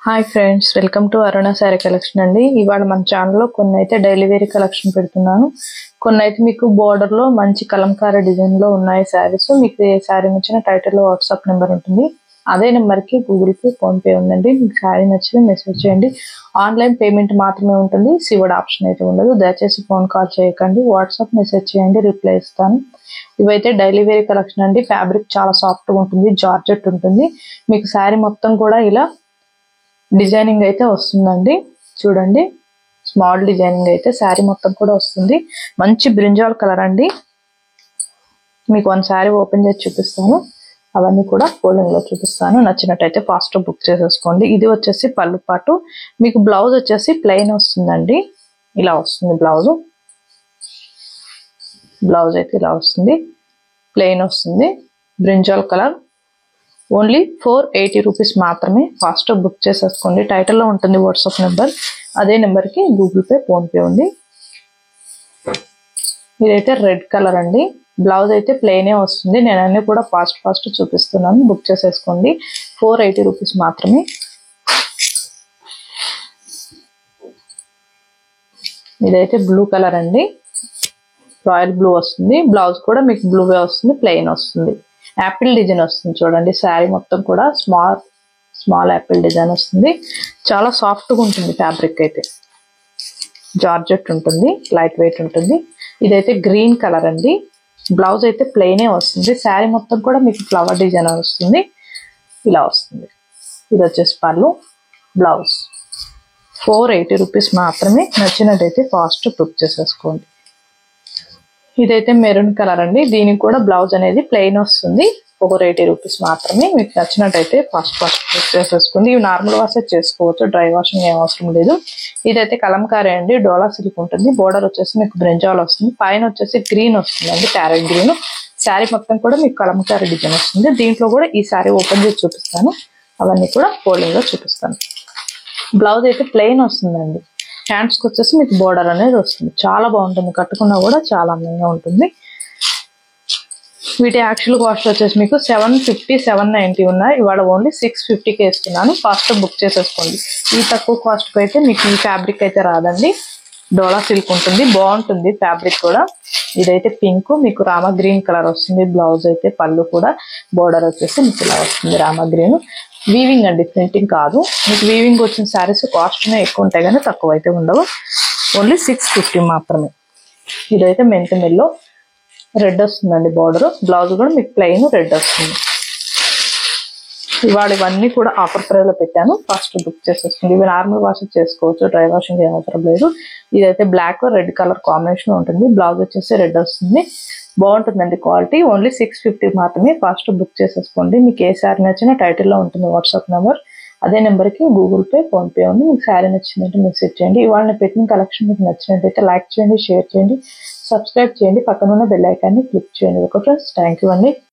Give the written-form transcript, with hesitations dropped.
Hi friends, welcome to Aruna sari collection అండి. ఇవాళ మన ఛానల్లో కొన్ని అయితే డైలీ వేర్ కలెక్షన్ పెడుతున్నాను. కొన్ని అయితే మీకు బోర్డర్ లో మంచి కలంకారీ డిజైన్ లో ఉన్నాయి శారీస్. మీకు ఏ శారీ నచ్చిన టైటిల్ లో వాట్సాప్ నెంబర్ ఉంటుంది. అదే నెంబర్ కి గూగుల్ పే, ఫోన్ పే ఉందండి. మీకు శారీ నచ్చితే మెసేజ్ చేయండి. ఆన్లైన్ పేమెంట్ మాత్రమే ఉంటుంది, సివడ్ ఆప్షన్ అయితే ఉండదు. దయచేసి ఫోన్ కాల్ చేయకండి, వాట్సాప్ మెసేజ్ చేయండి, రిప్లై ఇస్తాను. ఇవైతే డైలీ వేర్ కలెక్షన్ అండి. ఫ్యాబ్రిక్ చాలా సాఫ్ట్ గా ఉంటుంది, జార్జెట్ ఉంటుంది. మీకు శారీ మొత్తం కూడా ఇలా డిజైనింగ్ అయితే వస్తుందండి. చూడండి, స్మాల్ డిజైనింగ్ అయితే శారీ మొత్తం కూడా వస్తుంది. మంచి బ్రింజాల్ కలర్ అండి. మీకు వన్ శారీ ఓపెన్ చేసి చూపిస్తాను, అవన్నీ కూడా ఫోల్డింగ్ లో చూపిస్తాను. నచ్చినట్టయితే ఫాస్ట్ బుక్ చేసేసుకోండి. ఇది వచ్చేసి పళ్ళు పాటు. మీకు బ్లౌజ్ వచ్చేసి ప్లెయిన్ వస్తుందండి. ఇలా వస్తుంది బ్లౌజ్ అయితే ఇలా వస్తుంది, ప్లెయిన్ వస్తుంది. Brinjal colour. ఓన్లీ 480 రూపీస్ మాత్రమే. ఫాస్ట్ బుక్ చేసేసుకోండి. టైటిల్లో ఉంటుంది వాట్సాప్ నెంబర్, అదే నెంబర్ కి గూగుల్ పే, ఫోన్ పే ఉంది. ఇదైతే రెడ్ కలర్ అండి. బ్లౌజ్ అయితే ప్లెయినే వస్తుంది. నేను అన్ని కూడా ఫాస్ట్ చూపిస్తున్నాను, బుక్ చేసేసుకోండి. 480 రూపీస్ మాత్రమే. ఇదైతే బ్లూ కలర్ అండి, రాయల్ బ్లూ వస్తుంది. బ్లౌజ్ కూడా మీకు బ్లూవే వస్తుంది, ప్లెయిన్ వస్తుంది. యాపిల్ డిజైన్ వస్తుంది. చూడండి, శారీ మొత్తం కూడా స్మాల్ యాపిల్ డిజైన్ వస్తుంది. చాలా సాఫ్ట్ గా ఉంటుంది. ఫ్యాబ్రిక్ అయితే జార్జెట్ ఉంటుంది, లైట్ వెయిట్ ఉంటుంది. ఇదైతే గ్రీన్ కలర్ అండి. బ్లౌజ్ అయితే ప్లెయినే వస్తుంది. శారీ మొత్తం కూడా మీకు ఫ్లవర్ డిజైన్ వస్తుంది. ఇలా వస్తుంది. ఇది వచ్చేసి పళ్ళు, బ్లౌజ్. 480 రూపీస్ మాత్రమే. నచ్చినట్టయితే ఫాస్ట్ బుక్ చేసేసుకోండి. ఇదైతే మెరూన్ కలర్ అండి. దీనికి కూడా బ్లౌజ్ అనేది ప్లెయిన్ వస్తుంది. 480 రూపీస్ మాత్రమే. మీకు నచ్చినట్టయితే ఫాస్ట్ బుక్ చేసేసుకోండి. ఇవి నార్మల్ వాష్ చేసుకోవచ్చు, డ్రై వాషింగ్ ఏం అవసరం లేదు. ఇదైతే కలంకారీ అండి, డోలా సిల్క్ ఉంటుంది. బోర్డర్ వచ్చేసి మీకు బ్రింజాల్ వస్తుంది. పైన వచ్చేసి గ్రీన్ వస్తుందండి, ప్యారెట్ గ్రీన్. శారీ మొత్తం కూడా మీకు కలంకారీ డిజైన్ వస్తుంది. దీంట్లో కూడా ఈ శారీ ఓపెన్ చేసి చూపిస్తాను, అవన్నీ కూడా ఫోల్డింగ్ లో చూపిస్తాను. బ్లౌజ్ అయితే ప్లెయిన్ వస్తుందండి. హ్యాండ్స్ కి వచ్చేసి మీకు బోర్డర్ అనేది వస్తుంది. చాలా బాగుంటుంది, కట్టుకున్నా కూడా చాలా అందంగా ఉంటుంది. వీటి యాక్చువల్ కాస్ట్ వచ్చేసి మీకు 750, 790 ఉన్నాయి. ఇవాళ ఓన్లీ 650కి వేస్తున్నాను. ఫాస్ట్ బుక్ చేసేసుకోండి. ఈ తక్కువ కాస్ట్ అయితే మీకు ఈ ఫ్యాబ్రిక్ అయితే రాదండి. డోలా సిల్క్ ఉంటుంది, బాగుంటుంది ఫ్యాబ్రిక్ కూడా. ఇదైతే పింక్, మీకు రామా గ్రీన్ కలర్ వస్తుంది. బ్లౌజ్ అయితే పళ్ళు కూడా బోర్డర్ వచ్చేసి మీకు ఇలా వస్తుంది, రామా గ్రీన్. వీవింగ్ అండి, ప్రింటింగ్ కాదు. మీకు వీవింగ్ వచ్చిన శారీస్ కాస్ట్నే ఎక్కువ ఉంటాయి కానీ తక్కువ అయితే ఉండవు. ఓన్లీ 650 మాత్రమే. ఇదైతే మెంతి మెల్లో రెడ్ వస్తుందండి బోర్డర్. బ్లౌజ్ కూడా మీకు ప్లెయిన్ రెడ్ వస్తుంది. ఇవాళ ఇవన్నీ కూడా ఆఫర్ ప్రైస్ లో పెట్టాను. ఫస్ట్ బుక్ చేసేస్తుంది. ఇవి నార్మల్ వాష్ చేసుకోవచ్చు, డ్రై వాషింగ్ ఏం అవసరం లేదు. ఇదైతే బ్లాక్ రెడ్ కలర్ కాంబినేషన్ ఉంటుంది. బ్లౌజ్ వచ్చేసి రెడ్ వస్తుంది. బాగుంటుందండి క్వాలిటీ. ఓన్లీ 650 మాత్రమే. ఫాస్ట్ బుక్ చేసేసుకోండి. మీకు ఏ శారీ నచ్చినా టైటిల్లో ఉంటుంది వాట్సాప్ నెంబర్, అదే నెంబర్కి గూగుల్ పే, ఫోన్ పే ఉంది. మీకు శారీ నచ్చిందంటే మెసేజ్ చేయండి. ఇవాళ నేను పెట్టిన కలెక్షన్ మీకు నచ్చినట్టయితే లైక్ చేయండి, షేర్ చేయండి, సబ్స్క్రైబ్ చేయండి, పక్కన ఉన్న బెల్ ఐకాన్ని క్లిక్ చేయండి. ఓకే ఫ్రెండ్స్, థ్యాంక్ యూ అండి.